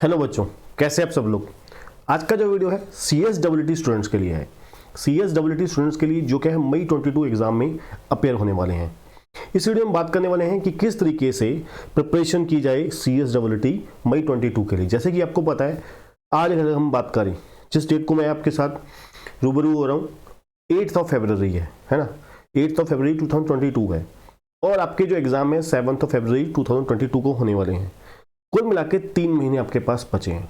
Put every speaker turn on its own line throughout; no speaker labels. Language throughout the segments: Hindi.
हेलो बच्चों, कैसे आप सब लोग। आज का जो वीडियो है CSWT स्टूडेंट्स के लिए है। CSWT स्टूडेंट्स के लिए जो कि है मई 22 एग्जाम में अपेयर होने वाले हैं। इस वीडियो में बात करने वाले हैं कि किस तरीके से प्रिपरेशन की जाए CSWT मई 22 के लिए। जैसे कि आपको पता है, आज अगर हम बात करें जिस डेट को मैं आपके साथ रूबरू हो रहा हूँ 8 फरवरी है ना। 8 फरवरी 2022 है और आपके जो एग्जाम है 7 फरवरी 2022 को होने वाले हैं। कुल मिला के 3 महीने आपके पास बचे हैं।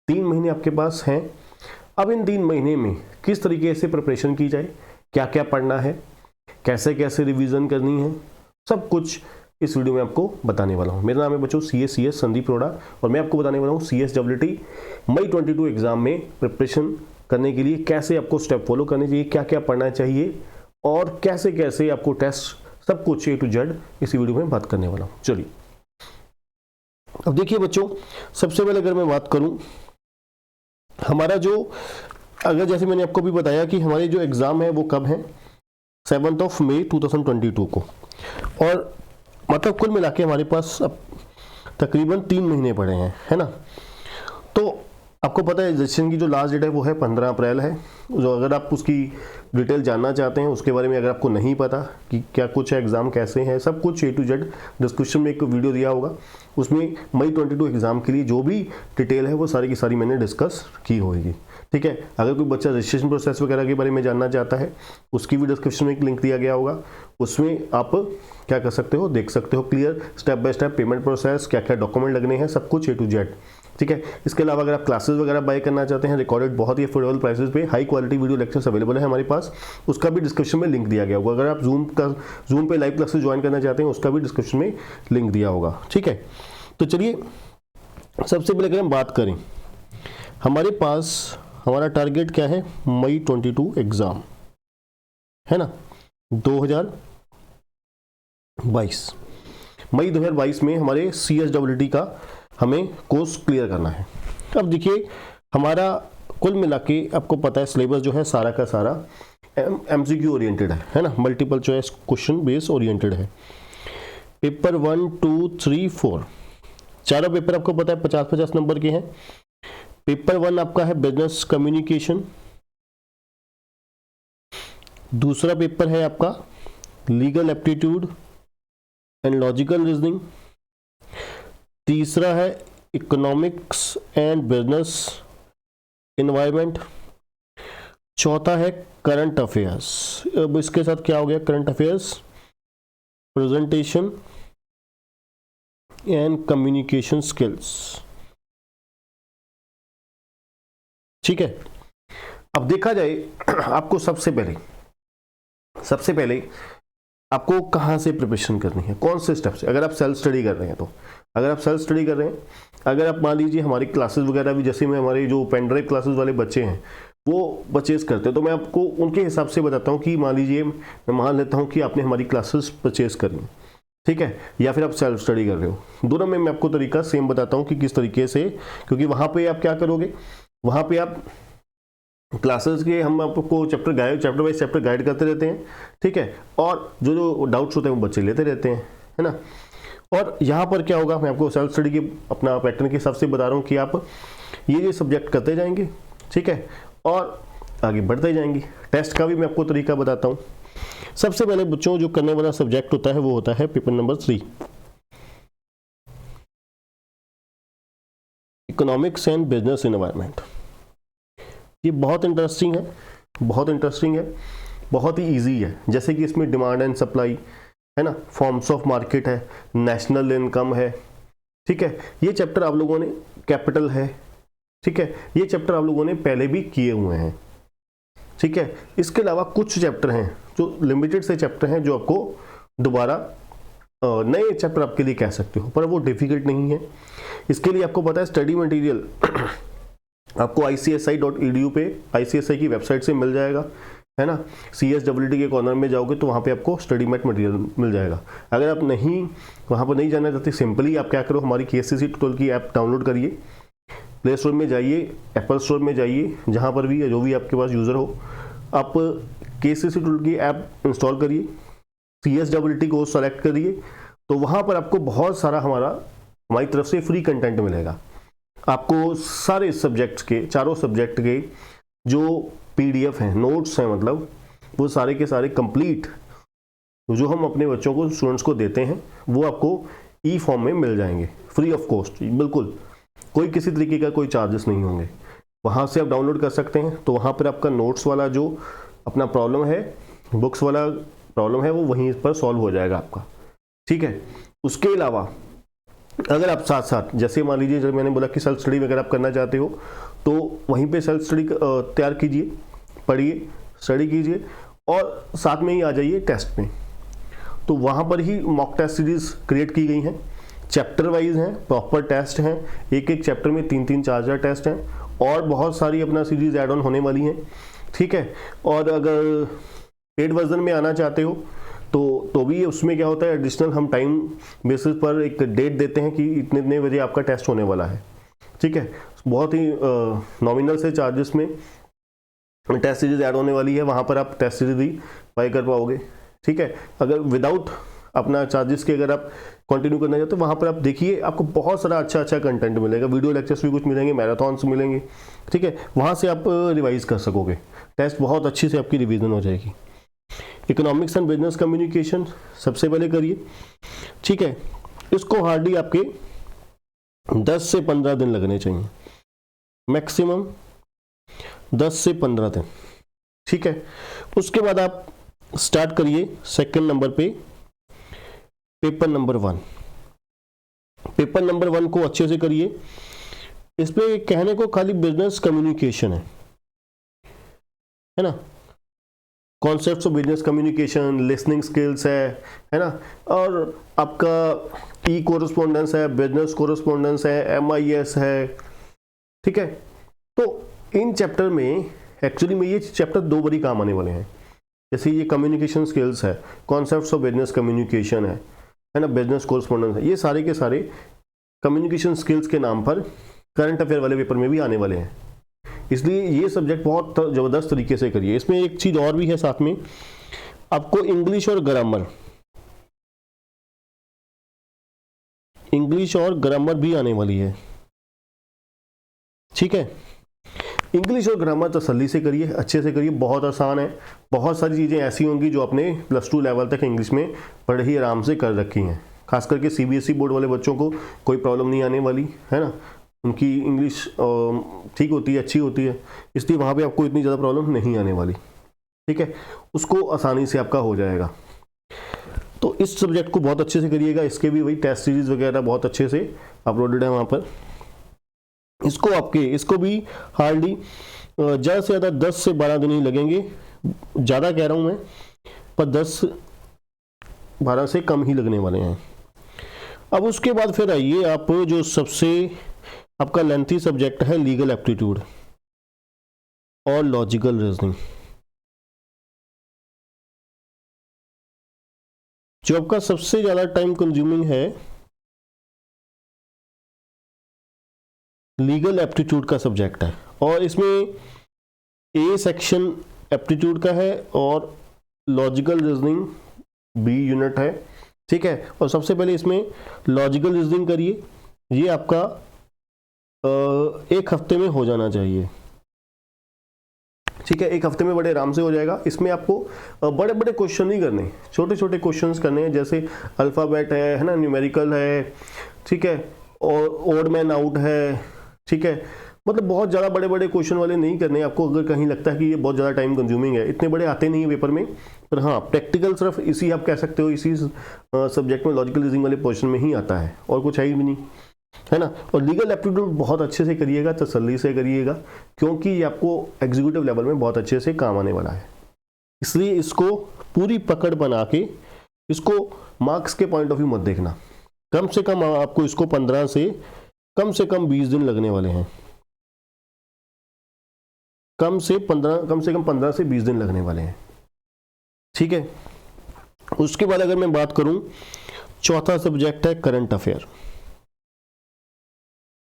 3 महीने आपके पास हैं। अब इन 3 महीने में किस तरीके से प्रिपरेशन की जाए, क्या क्या पढ़ना है, कैसे कैसे रिवीजन करनी है, सब कुछ इस वीडियो में आपको बताने वाला हूं। मेरा नाम है बच्चों CS संदीप रोड़ा और मैं आपको बताने वाला हूं CSWT मई 22 एग्जाम में प्रिपरेशन करने के लिए कैसे आपको स्टेप फॉलो करने चाहिए, क्या क्या पढ़ना चाहिए और कैसे कैसे आपको टेस्ट, सब कुछ A to Z इसी वीडियो में बात करने वाला हूँ। चलिए अब देखिए बच्चों, सबसे पहले अगर मैं बात करूं हमारा जो, अगर जैसे मैंने आपको भी बताया कि हमारे जो एग्जाम है वो कब है 7 मई 2022 को, और मतलब कुल मिला के हमारे पास अब तकरीबन 3 महीने पड़े हैं, है ना। तो आपको पता है रजिस्ट्रेशन की जो लास्ट डेट है वो है 15 अप्रैल है। जो अगर आप उसकी डिटेल जानना चाहते हैं, उसके बारे में अगर आपको नहीं पता कि क्या कुछ है, एग्ज़ाम कैसे हैं, सब कुछ A to Z डिस्क्रिप्शन में एक वीडियो दिया होगा, उसमें मई 22 एग्ज़ाम के लिए जो भी डिटेल है वो सारी की सारी मैंने डिस्कस की होगी। ठीक है, अगर कोई बच्चा रजिस्ट्रेशन प्रोसेस वगैरह के बारे में जानना चाहता है, उसकी भी डिस्क्रिप्शन में एक लिंक दिया गया होगा, उसमें आप क्या कर सकते हो, देख सकते हो clear step by step payment process, क्या क्या डॉक्यूमेंट लगने हैं, सब कुछ A to Z। ठीक है, इसके अलावा अगर आप क्लासेस वगैरह बाय करना चाहते हैं रिकॉर्डेड बहुत ही अफोर्डेबल प्राइसेस पे high quality video lectures available है हमारे पास, उसका भी डिस्क्रिप्शन में लिंक दिया गया होगा। अगर आप जूम पे लाइव क्लासेस ज्वाइन करना चाहते हैं, उसका भी डिस्क्रिप्शन में लिंक दिया होगा। ठीक है, तो चलिए सबसे पहले अगर हम बात करें, हमारे पास हमारा टारगेट क्या है, मई 22 एग्जाम है ना, 2022 मई 2022 में हमारे CSWT का हमें कोर्स क्लियर करना है। अब देखिए हमारा कुल मिला के आपको पता है सिलेबस जो है सारा का सारा MCQ ओरिएंटेड है ना, multiple choice question base oriented है। पेपर 1, 2, 3, 4 चारों पेपर आपको पता है 50-50 नंबर के हैं। पेपर 1 आपका है बिजनेस कम्युनिकेशन, दूसरा पेपर है आपका legal aptitude and logical reasoning, तीसरा है इकोनॉमिक्स एंड बिजनेस एनवायरनमेंट, चौथा है करंट अफेयर्स। अब इसके साथ क्या हो गया, current affairs, presentation and communication skills. ठीक है, अब देखा जाए आपको सबसे पहले आपको कहाँ से प्रिपरेशन करनी है, कौन से स्टेप से। अगर आप सेल्फ स्टडी कर रहे हैं तो, अगर आप मान लीजिए हमारी क्लासेस वगैरह भी, जैसे में हमारे जो पेन ड्राइव क्लासेस वाले बच्चे हैं वो परचेज करते हैं, तो मैं आपको उनके हिसाब से बताता हूँ कि मान लीजिए मैं मान लेता हूँ कि आपने हमारी क्लासेस परचेज करनी, ठीक है, या फिर आप सेल्फ स्टडी कर रहे हो, दोनों में मैं आपको तरीका सेम बताता हूँ कि किस तरीके से, क्योंकि वहाँ पर आप क्या करोगे, वहाँ पर आप क्लासेस के हम आपको चैप्टर वाइज चैप्टर गाइड करते रहते हैं। ठीक है, और जो डाउट्स होते हैं वो बच्चे लेते रहते हैं, है ना। और यहाँ पर क्या होगा, मैं आपको सेल्फ स्टडी के अपना पैटर्न के हिसाब से बता रहा हूँ कि आप ये सब्जेक्ट करते जाएंगे, ठीक है, और आगे बढ़ते जाएंगे। टेस्ट का भी मैं आपको तरीका बताता हूँ। सबसे पहले बच्चों जो करने वाला सब्जेक्ट होता है वो होता है paper number 3, economics and business environment. ये बहुत इंटरेस्टिंग है, बहुत ही इजी है। जैसे कि इसमें डिमांड एंड सप्लाई है ना, फॉर्म्स ऑफ मार्केट है, नेशनल इनकम है। ठीक है, ये चैप्टर आप लोगों ने, कैपिटल है, ठीक है, ये चैप्टर आप लोगों ने पहले भी किए हुए हैं। ठीक है, इसके अलावा कुछ चैप्टर हैं जो लिमिटेड से चैप्टर हैं जो आपको दोबारा नए चैप्टर आपके लिए कह सकते हो, पर वो डिफिकल्ट नहीं है। इसके लिए आपको पता है स्टडी मटेरियल आपको ICSI.edu पे, ICSI की वेबसाइट से मिल जाएगा, है ना। CSWT के कॉर्नर में जाओगे तो वहाँ पे आपको स्टडी मैट मटेरियल मिल जाएगा। अगर आप वहाँ पर नहीं जाना चाहते, सिंपली आप क्या करो, हमारी KCC ट्यूटोरियल की ऐप डाउनलोड करिए, प्ले स्टोर में जाइए, एप्पल स्टोर में जाइए, जहाँ पर भी जो भी आपके पास यूज़र हो, आप KCC ट्यूटोरियल की ऐप इंस्टॉल करिए, CSWT को सेलेक्ट करिए, तो वहाँ पर आपको बहुत सारा हमारी तरफ से फ्री कंटेंट मिलेगा। आपको सारे सब्जेक्ट्स के, चारों सब्जेक्ट के जो PDF हैं, नोट्स हैं, मतलब वो सारे के सारे कंप्लीट जो हम अपने बच्चों को, स्टूडेंट्स को देते हैं, वो आपको ई फॉर्म में मिल जाएंगे, फ्री ऑफ कॉस्ट, बिल्कुल कोई किसी तरीके का कोई चार्जेस नहीं होंगे। वहाँ से आप डाउनलोड कर सकते हैं। तो वहाँ पर आपका नोट्स वाला जो अपना प्रॉब्लम है, बुक्स वाला प्रॉब्लम है, वो वहीं पर सॉल्व हो जाएगा आपका, ठीक है। उसके अलावा अगर आप साथ साथ, जैसे मान लीजिए जब मैंने बोला कि सेल्फ स्टडी वगैरह आप करना चाहते हो, तो वहीं पे सेल्फ स्टडी तैयार कीजिए, पढ़िए, स्टडी कीजिए और साथ में ही आ जाइए टेस्ट में। तो वहाँ पर ही मॉक टेस्ट सीरीज क्रिएट की गई हैं, चैप्टर वाइज हैं, प्रॉपर टेस्ट हैं, एक एक चैप्टर में 3-3 4-4 टेस्ट हैं और बहुत सारी अपना सीरीज ऐड ऑन होने वाली हैं, ठीक है। और अगर पेड वर्जन में आना चाहते हो तो भी उसमें क्या होता है, एडिशनल हम टाइम बेसिस पर एक डेट देते हैं कि इतने इतने बजे आपका टेस्ट होने वाला है, ठीक है। बहुत ही नॉमिनल से चार्जेस में टेस्ट सीरीज ऐड होने वाली है, वहाँ पर आप टेस्ट सीरीज भी बाय कर पाओगे, ठीक है। अगर विदाउट अपना चार्जेस के अगर आप कंटिन्यू करना चाहते हो, वहाँ पर आप देखिए, आपको बहुत सारा अच्छा कंटेंट मिलेगा, वीडियो लेक्चर्स भी कुछ मिलेंगे, मैराथॉन्स मिलेंगे, ठीक है। वहाँ से आप रिवाइज कर सकोगे, टेस्ट बहुत अच्छी से आपकी रिवीजन हो जाएगी। इकोनॉमिक्स एंड बिजनेस कम्युनिकेशन सबसे पहले करिए, ठीक है। इसको हार्डली आपके 10 से 15 दिन लगने चाहिए, मैक्सिमम 10 से 15 दिन, ठीक है। उसके बाद आप स्टार्ट करिए सेकंड नंबर पे पेपर नंबर 1। पेपर नंबर 1 को अच्छे से करिए। इस पे कहने को खाली बिजनेस कम्युनिकेशन है ना, concepts of business communication, listening skills है ना, और आपका ई कोरेस्पोंडेंस है, बिजनेस कोरेस्पोंडेंस है, MIS है, ठीक है। तो इन चैप्टर में एक्चुअली में ये चैप्टर 2 बारी काम आने वाले हैं। जैसे ये कम्युनिकेशन स्किल्स है, कॉन्सेप्ट्स ऑफ बिजनेस कम्युनिकेशन है ना, बिजनेस कोरेस्पोंडेंस है, ये सारे के सारे कम्युनिकेशन स्किल्स के नाम पर करंट अफेयर वाले पेपर में भी आने वाले हैं। इसलिए ये सब्जेक्ट बहुत ज़बरदस्त तरीके से करिए। इसमें एक चीज़ और भी है साथ में, आपको इंग्लिश और ग्रामर भी आने वाली है, ठीक है। इंग्लिश और ग्रामर तसल्ली से करिए, अच्छे से करिए, बहुत आसान है। बहुत सारी चीज़ें ऐसी होंगी जो आपने +2 लेवल तक इंग्लिश में पढ़ ही आराम से कर रखी हैं। खास करके CBSE बोर्ड वाले बच्चों को कोई प्रॉब्लम नहीं आने वाली है ना, उनकी इंग्लिश ठीक होती है, अच्छी होती है, इसलिए वहाँ पे आपको इतनी ज़्यादा प्रॉब्लम नहीं आने वाली, ठीक है। उसको आसानी से आपका हो जाएगा। तो इस सब्जेक्ट को बहुत अच्छे से करिएगा। इसके भी वही टेस्ट सीरीज़ वगैरह बहुत अच्छे से अपलोडेड है वहाँ पर। इसको भी हार्डली ज़्यादा से ज़्यादा 10 से 12 दिन ही लगेंगे, ज़्यादा कह रहा हूँ मैं, पर 10-12 से कम ही लगने वाले हैं। अब उसके बाद फिर आइए आप जो सबसे आपका लेंथी सब्जेक्ट है, लीगल एप्टीट्यूड और लॉजिकल रीजनिंग। जो आपका सबसे ज़्यादा टाइम कंज्यूमिंग है, लीगल एप्टीट्यूड का सब्जेक्ट है। और इसमें A सेक्शन एप्टीट्यूड का है और लॉजिकल रीजनिंग B यूनिट है, ठीक है। और सबसे पहले इसमें लॉजिकल रीजनिंग करिए, ये आपका 1 हफ्ते में हो जाना चाहिए, ठीक है। 1 हफ्ते में बड़े आराम से हो जाएगा। इसमें आपको बड़े बड़े क्वेश्चन नहीं करने, छोटे छोटे क्वेश्चंस करने हैं, जैसे अल्फ़ाबेट है ना, न्यूमेरिकल है, ठीक है, और ओड मैन आउट है, ठीक है। मतलब बहुत ज़्यादा बड़े बड़े क्वेश्चन वाले नहीं करने आपको। अगर कहीं लगता है कि ये बहुत ज़्यादा टाइम कंज्यूमिंग है, इतने बड़े आते नहीं है पेपर में, पर हाँ प्रैक्टिकल सिर्फ इसी आप कह सकते हो, इसी सब्जेक्ट में लॉजिकल रीजनिंग वाले पोर्शन में ही आता है, और कुछ है ही भी नहीं, है ना। और लीगल एप्टीट्यूड बहुत अच्छे से करिएगा, तसल्ली से करिएगा, क्योंकि ये आपको एग्जीक्यूटिव लेवल में बहुत अच्छे से काम आने वाला है। इसलिए इसको पूरी पकड़ बना के, इसको मार्क्स के पॉइंट ऑफ व्यू मत देखना। कम से कम आपको इसको 15 से कम 20 दिन लगने वाले हैं, कम से कम 15 से 20 दिन लगने वाले हैं, ठीक है। उसके बाद अगर मैं बात करूं, चौथा सब्जेक्ट है करंट अफेयर।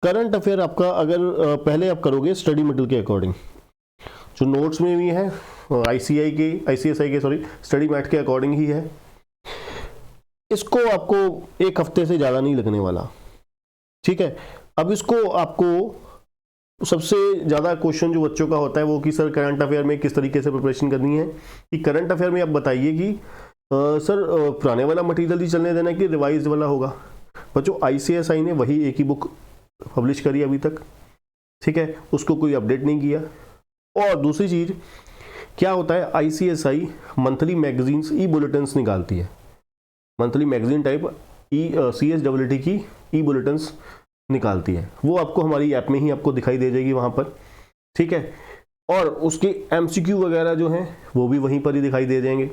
करंट अफेयर आपका अगर पहले आप करोगे स्टडी मटेरियल के अकॉर्डिंग, जो नोट्स में भी है, ICSI के स्टडी मैट के अकॉर्डिंग ही है। इसको आपको 1 हफ्ते से ज़्यादा नहीं लगने वाला, ठीक है। अब इसको आपको सबसे ज़्यादा क्वेश्चन जो बच्चों का होता है वो कि सर करंट अफेयर में किस तरीके से प्रिपरेशन करनी है, कि करंट अफेयर में आप बताइए कि सर पुराने वाला मटेरियल ही चलने देना है कि रिवाइज वाला होगा। बच्चों ICSI ने वही एक ही बुक पब्लिश करी अभी तक, ठीक है, उसको कोई अपडेट नहीं किया। और दूसरी चीज़ क्या होता है, ICSI मंथली मैगजीन्स ई बुलेटिन्स निकालती है, मंथली मैगजीन टाइप CSWT की ई बुलेटिन्स निकालती है, वो आपको हमारी ऐप में ही आपको दिखाई दे जाएगी वहाँ पर, ठीक है। और उसके MCQ वगैरह जो हैं वो भी वहीं पर ही दिखाई दे जाएंगे।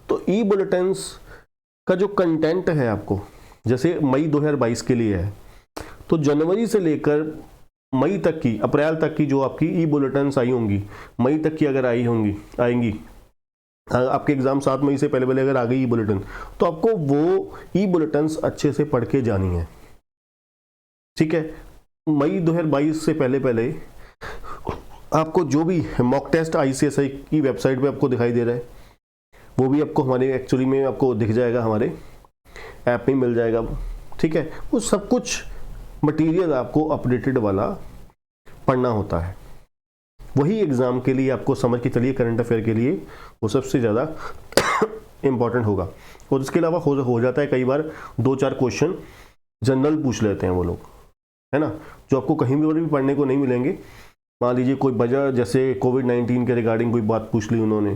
तो ई बुलेटिन्स का जो कंटेंट है आपको, जैसे मई 2022 के लिए है, तो जनवरी से लेकर मई तक की, अप्रैल तक की जो आपकी ई बुलेटिन्स आई होंगी, मई तक की अगर आएंगी, आपके एग्जाम 7 मई से पहले पहले अगर आ गई ई बुलेटिन, तो आपको वो ई बुलेटिन्स अच्छे से पढ़ के जानी है, ठीक है। मई 2022 से पहले पहले आपको जो भी मॉक टेस्ट ICSI की वेबसाइट पे आपको दिखाई दे रहा है वो भी आपको हमारे एक्चुअली में आपको दिख जाएगा, हमारे ऐप में मिल जाएगा, ठीक है। वो सब कुछ मटेरियल आपको अपडेटेड वाला पढ़ना होता है, वही एग्जाम के लिए आपको समझ के चलिए करंट अफेयर के लिए वो सबसे ज़्यादा इम्पॉर्टेंट होगा। और इसके अलावा हो जाता है कई बार 2-4 क्वेश्चन जनरल पूछ लेते हैं वो लोग, है ना, जो आपको कहीं भी पढ़ने को नहीं मिलेंगे। मान लीजिए कोई वजह जैसे कोविड-19 के रिगार्डिंग कोई बात पूछ ली उन्होंने,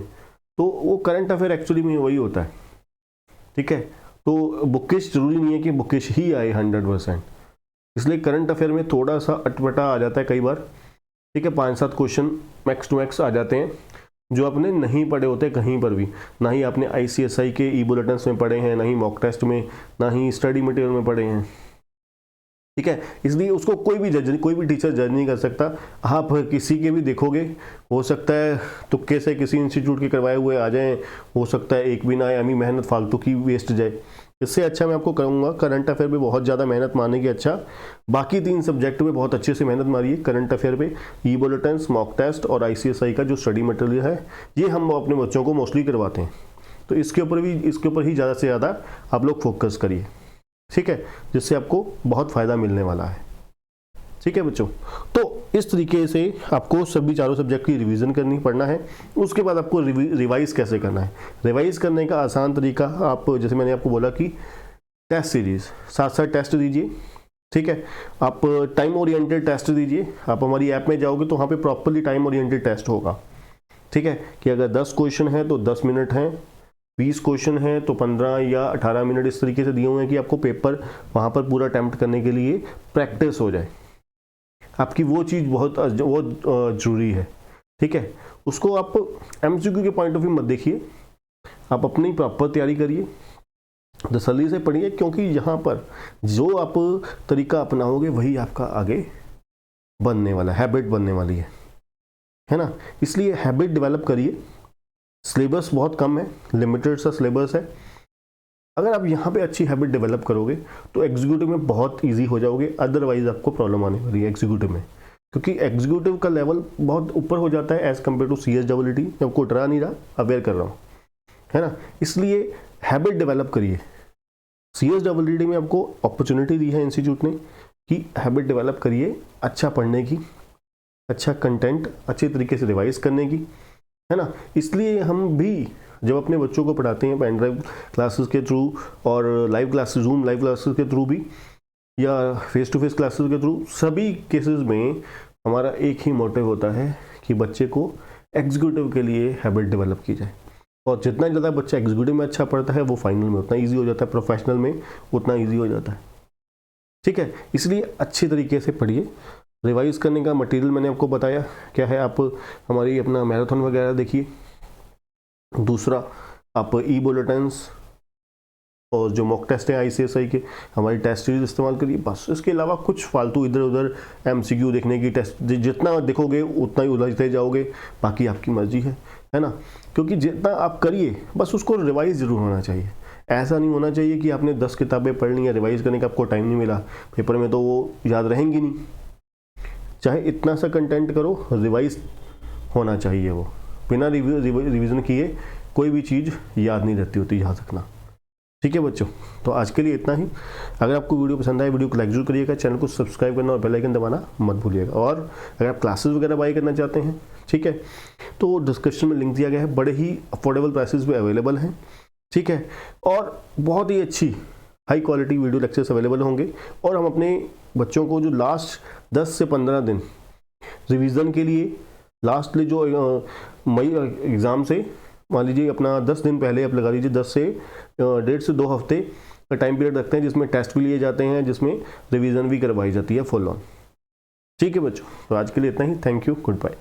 तो वो करंट अफेयर एक्चुअली में वही होता है, ठीक है। तो बुकिश जरूरी नहीं है कि बुकिश ही आए 100%, इसलिए करंट अफेयर में थोड़ा सा अटपटा आ जाता है कई बार, ठीक है। 5-7 क्वेश्चन मैक्स टू मैक्स आ जाते हैं जो आपने नहीं पढ़े होते कहीं पर भी, ना ही आपने ICSI के ई बुलेटिन्स में पढ़े हैं, ना ही मॉक टेस्ट में, ना ही स्टडी मटेरियल में पढ़े हैं, ठीक है। इसलिए उसको कोई भी टीचर जज नहीं कर सकता। आप किसी के भी देखोगे, हो सकता है तुक्के से किसी इंस्टीट्यूट के करवाए हुए आ जाएं, हो सकता है एक भी ना आए, हमें मेहनत फालतू की वेस्ट जाए। इससे अच्छा मैं आपको कहूँगा करंट अफेयर पे बहुत ज़्यादा मेहनत मारने की अच्छा बाकी 3 सब्जेक्ट पे बहुत अच्छे से मेहनत मारिए। करंट अफेयर पे ई बुलेटिन्स, मॉक टेस्ट और ICSI का जो स्टडी मटेरियल है ये हम अपने बच्चों को मोस्टली करवाते हैं, तो इसके ऊपर ही ज़्यादा से ज़्यादा आप लोग फोकस करिए, ठीक है, जिससे आपको बहुत फ़ायदा मिलने वाला है, ठीक है बच्चों। तो इस तरीके से आपको सभी चारों सब्जेक्ट की रिवीजन पढ़ना है। उसके बाद आपको रिवाइज कैसे करना है। रिवाइज करने का आसान तरीका, आप जैसे मैंने आपको बोला कि टेस्ट सीरीज साथ टेस्ट दीजिए, ठीक है। आप टाइम ओरिएंटेड टेस्ट दीजिए। आप हमारी ऐप में जाओगे तो वहाँ पे प्रॉपरली टाइम ओरिएंटेड टेस्ट होगा, ठीक है, कि अगर 10 क्वेश्चन हैं तो 10 मिनट हैं, 20 क्वेश्चन हैं तो 15 या 18 मिनट इस तरीके से दिए हुए हैं कि आपको पेपर वहाँ पर पूरा अटेम्प्ट करने के लिए प्रैक्टिस हो जाए। आपकी वो चीज़ बहुत ज़रूरी है, ठीक है। उसको आप MCQ के पॉइंट ऑफ व्यू मत देखिए, आप अपनी प्रॉपर तैयारी करिए, तसल्ली से पढ़िए, क्योंकि यहाँ पर जो आप तरीका अपनाओगे वही आपका आगे बनने वाला, हैबिट बनने वाली है ना। इसलिए हैबिट डेवलप करिए। सिलेबस बहुत कम है, लिमिटेड सा सिलेबस है। अगर आप यहाँ पे अच्छी हैबिट डेवलप करोगे तो एग्जीक्यूटिव में बहुत इजी हो जाओगे, अदरवाइज आपको प्रॉब्लम आने वाली है एग्जीक्यूटिव में, क्योंकि एग्जीक्यूटिव का लेवल बहुत ऊपर हो जाता है एज कम्पेयर टू CSWT। मैं आपको डरा नहीं रहा, अवेयर कर रहा हूँ, है ना। इसलिए हैबिट डेवलप करिए। CSWT में आपको अपॉर्चुनिटी दी है इंस्टीट्यूट ने कि हैबिट डेवलप करिए, अच्छा पढ़ने की, अच्छा कंटेंट अच्छे तरीके से रिवाइज करने की, है ना। इसलिए हम भी जब अपने बच्चों को पढ़ाते हैं पेन ड्राइव क्लासेस के थ्रू और live classes, zoom live classes के थ्रू भी, या फेस टू फेस क्लासेस के थ्रू, सभी केसेस में हमारा एक ही मोटिव होता है कि बच्चे को एग्जीक्यूटिव के लिए हैबिट डेवलप की जाए। और जितना ज़्यादा बच्चा एग्जीक्यूटिव में अच्छा पढ़ता है वो फाइनल में उतना ईजी हो जाता है, प्रोफेशनल में उतना ईजी हो जाता है, ठीक है। इसलिए अच्छे तरीके से पढ़िए। रिवाइज करने का मटेरियल मैंने आपको बताया क्या है, आप हमारी अपना मैराथन वगैरह देखिए। दूसरा, आप ई बुलेटिन्स और जो मॉक टेस्ट है ICSI के, हमारी टेस्ट सीरीज इस्तेमाल करिए, बस। इसके अलावा कुछ फालतू इधर उधर MCQ देखने की, टेस्ट जितना देखोगे उतना ही उलझते जाओगे, बाकी आपकी मर्जी है ना। क्योंकि जितना आप करिए बस उसको रिवाइज जरूर होना चाहिए। ऐसा नहीं होना चाहिए कि आपने 10 किताबें पढ़ ली, रिवाइज करने का आपको टाइम नहीं मिला, पेपर में तो वो याद रहेंगी नहीं। चाहे इतना सा कंटेंट करो, रिवाइज होना चाहिए। वो बिना रिवीजन किए कोई भी चीज़ याद नहीं रहती होती, याद रखना, ठीक है बच्चों, तो आज के लिए इतना ही। अगर आपको वीडियो पसंद आए, वीडियो को लाइक जरूर करिएगा, चैनल को सब्सक्राइब करना और बेल आइकन दबाना मत भूलिएगा। और अगर आप क्लासेस वगैरह बाई करना चाहते हैं, ठीक है, तो डिस्क्रिप्शन में लिंक दिया गया है, बड़े ही अफोर्डेबल प्राइसेस पे अवेलेबल हैं, ठीक है, और बहुत ही अच्छी high quality video lectures available होंगे। और हम अपने बच्चों को जो लास्ट 10 से 15 दिन रिवीजन के लिए, लास्टली जो मई एग्ज़ाम से मान लीजिए अपना 10 दिन पहले आप लगा लीजिए, 10 से 1.5 से 2 हफ्ते का टाइम पीरियड रखते हैं, जिसमें टेस्ट भी लिए जाते हैं, जिसमें रिवीजन भी करवाई जाती है फुल ऑन। ठीक है बच्चों, तो आज के लिए इतना ही। Thank you, good bye.